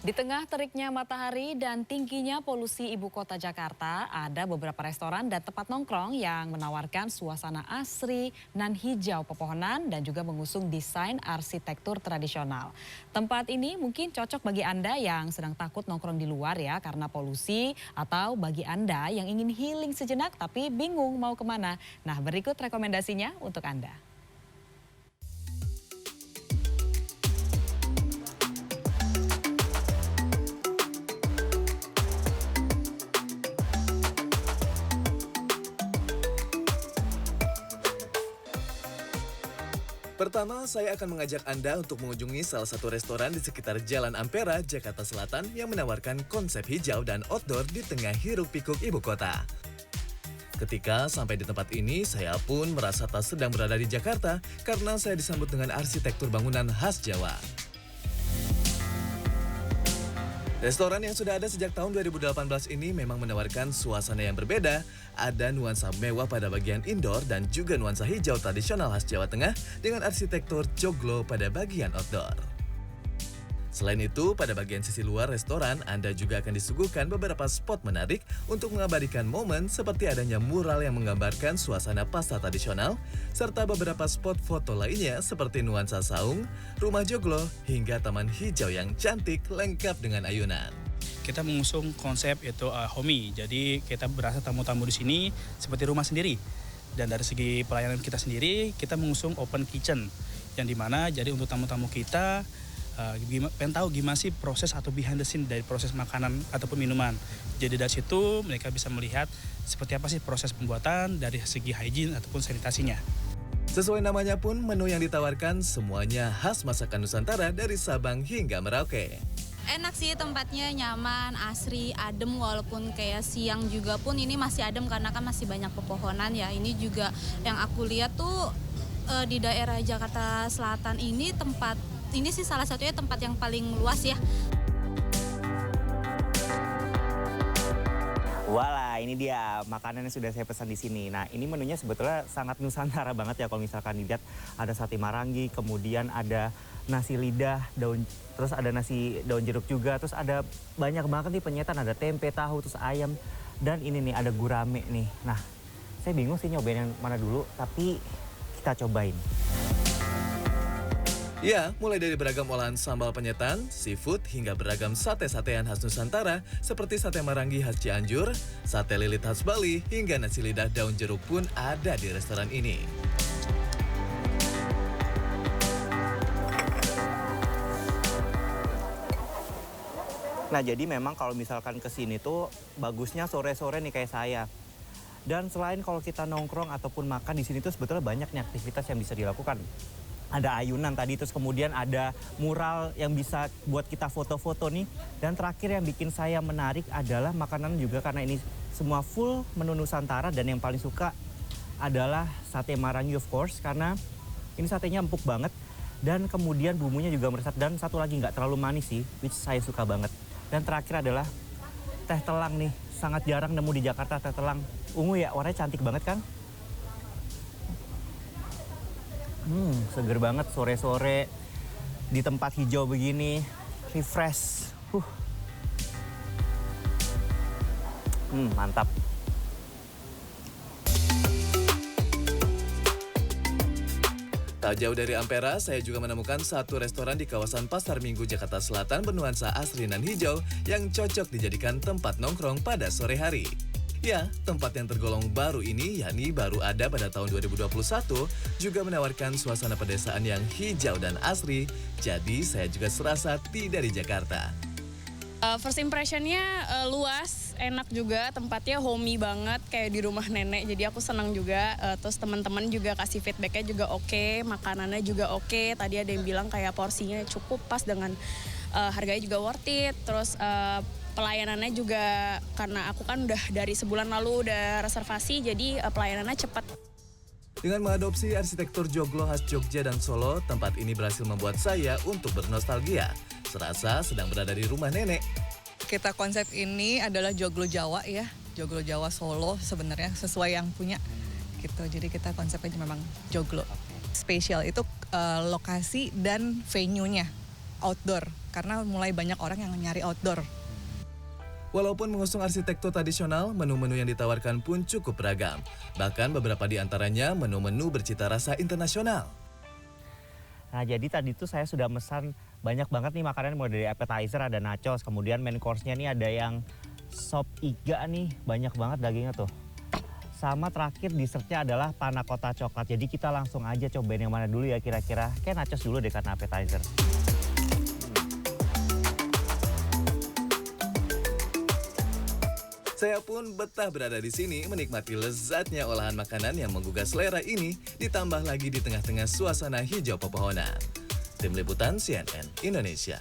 Di tengah teriknya matahari dan tingginya polusi ibu kota Jakarta, ada beberapa restoran dan tempat nongkrong yang menawarkan suasana asri, nan hijau pepohonan dan juga mengusung desain arsitektur tradisional. Tempat ini mungkin cocok bagi Anda yang sedang takut nongkrong di luar ya karena polusi, atau bagi Anda yang ingin healing sejenak tapi bingung mau kemana. Nah, berikut rekomendasinya untuk Anda. Pertama, saya akan mengajak Anda untuk mengunjungi salah satu restoran di sekitar Jalan Ampera, Jakarta Selatan yang menawarkan konsep hijau dan outdoor di tengah hiruk-pikuk ibu kota. Ketika sampai di tempat ini, saya pun merasa tak sedang berada di Jakarta karena saya disambut dengan arsitektur bangunan khas Jawa. Restoran yang sudah ada sejak tahun 2018 ini memang menawarkan suasana yang berbeda. Ada nuansa mewah pada bagian indoor dan juga nuansa hijau tradisional khas Jawa Tengah dengan arsitektur joglo pada bagian outdoor. Selain itu, pada bagian sisi luar restoran, Anda juga akan disuguhkan beberapa spot menarik untuk mengabadikan momen seperti adanya mural yang menggambarkan suasana pasar tradisional, serta beberapa spot foto lainnya seperti nuansa saung, rumah joglo, hingga taman hijau yang cantik lengkap dengan ayunan. Kita mengusung konsep yaitu homey, jadi kita berasa tamu-tamu di sini seperti rumah sendiri. Dan dari segi pelayanan kita sendiri, kita mengusung open kitchen, yang dimana jadi untuk tamu-tamu kita, pengen tahu gimana sih proses atau behind the scene dari proses makanan ataupun minuman. Jadi dari situ mereka bisa melihat seperti apa sih proses pembuatan dari segi hygiene ataupun sanitasinya. Sesuai namanya pun, menu yang ditawarkan semuanya khas masakan Nusantara dari Sabang hingga Merauke. Enak sih tempatnya, nyaman, asri, adem, walaupun kayak siang juga pun ini masih adem karena kan masih banyak pepohonan ya. Ini juga yang aku lihat tuh di daerah Jakarta Selatan ini sih salah satunya tempat yang paling luas ya. Walah, ini dia makanan yang sudah saya pesan di sini. Nah, ini menunya sebetulnya sangat Nusantara banget ya kalau misalkan dilihat. Ada sate marangi, kemudian ada nasi lidah, terus ada nasi daun jeruk juga, terus ada banyak banget nih penyetan, ada tempe, tahu, terus ayam, dan ini nih ada gurame nih. Nah, saya bingung sih nyobain yang mana dulu, tapi kita cobain. Ya, mulai dari beragam olahan sambal penyetan, seafood, hingga beragam sate-satean khas Nusantara seperti sate marangi khas Cianjur, sate lilit khas Bali, hingga nasi lidah daun jeruk pun ada di restoran ini. Nah, jadi memang kalau misalkan ke sini tuh bagusnya sore-sore nih kayak saya. Dan selain kalau kita nongkrong ataupun makan di sini tuh sebetulnya banyak nih aktivitas yang bisa dilakukan. Ada ayunan tadi, terus kemudian ada mural yang bisa buat kita foto-foto nih. Dan terakhir yang bikin saya menarik adalah makanan juga karena ini semua full menu Nusantara dan yang paling suka adalah sate marangi of course karena ini satenya empuk banget dan kemudian bumbunya juga meresap dan satu lagi nggak terlalu manis sih, which saya suka banget. Dan terakhir adalah teh telang nih, sangat jarang nemu di Jakarta teh telang. Ungu ya, warnanya cantik banget kan? Seger banget sore-sore di tempat hijau begini, refresh. Mantap. Tak jauh dari Ampera, saya juga menemukan satu restoran di kawasan Pasar Minggu, Jakarta Selatan bernuansa asri dan hijau yang cocok dijadikan tempat nongkrong pada sore hari. Ya, tempat yang tergolong baru ini, yakni baru ada pada tahun 2021, juga menawarkan suasana pedesaan yang hijau dan asri, jadi saya juga serasa tidak di Jakarta. First impressionnya luas, enak juga, tempatnya homey banget kayak di rumah nenek, jadi aku senang juga. Terus teman-teman juga kasih feedbacknya juga oke, makanannya juga oke. Tadi ada yang bilang kayak porsinya cukup pas dengan harganya juga worth it. Terus pelayanannya juga karena aku kan udah dari sebulan lalu udah reservasi, jadi pelayanannya cepat. Dengan mengadopsi arsitektur joglo khas Jogja dan Solo, tempat ini berhasil membuat saya untuk bernostalgia. Serasa sedang berada di rumah nenek. Kita konsep ini adalah joglo Jawa ya, joglo Jawa Solo sebenarnya sesuai yang punya gitu. Jadi kita konsepnya memang joglo. Spesial itu lokasi dan venue-nya. outdoor karena mulai banyak orang yang nyari outdoor. Walaupun mengusung arsitektur tradisional, menu-menu yang ditawarkan pun cukup beragam. Bahkan beberapa di antaranya menu-menu bercita rasa internasional. Nah, jadi tadi tuh saya sudah mesan banyak banget nih makanan, mulai dari appetizer ada nachos, kemudian main course-nya nih ada yang sop iga nih, banyak banget dagingnya tuh. Sama terakhir dessertnya adalah panna cotta coklat. Jadi kita langsung aja cobain yang mana dulu ya kira-kira. Kayak nachos dulu deh karena appetizer. Saya pun betah berada di sini menikmati lezatnya olahan makanan yang menggugah selera ini, ditambah lagi di tengah-tengah suasana hijau pepohonan. Tim Liputan CNN Indonesia.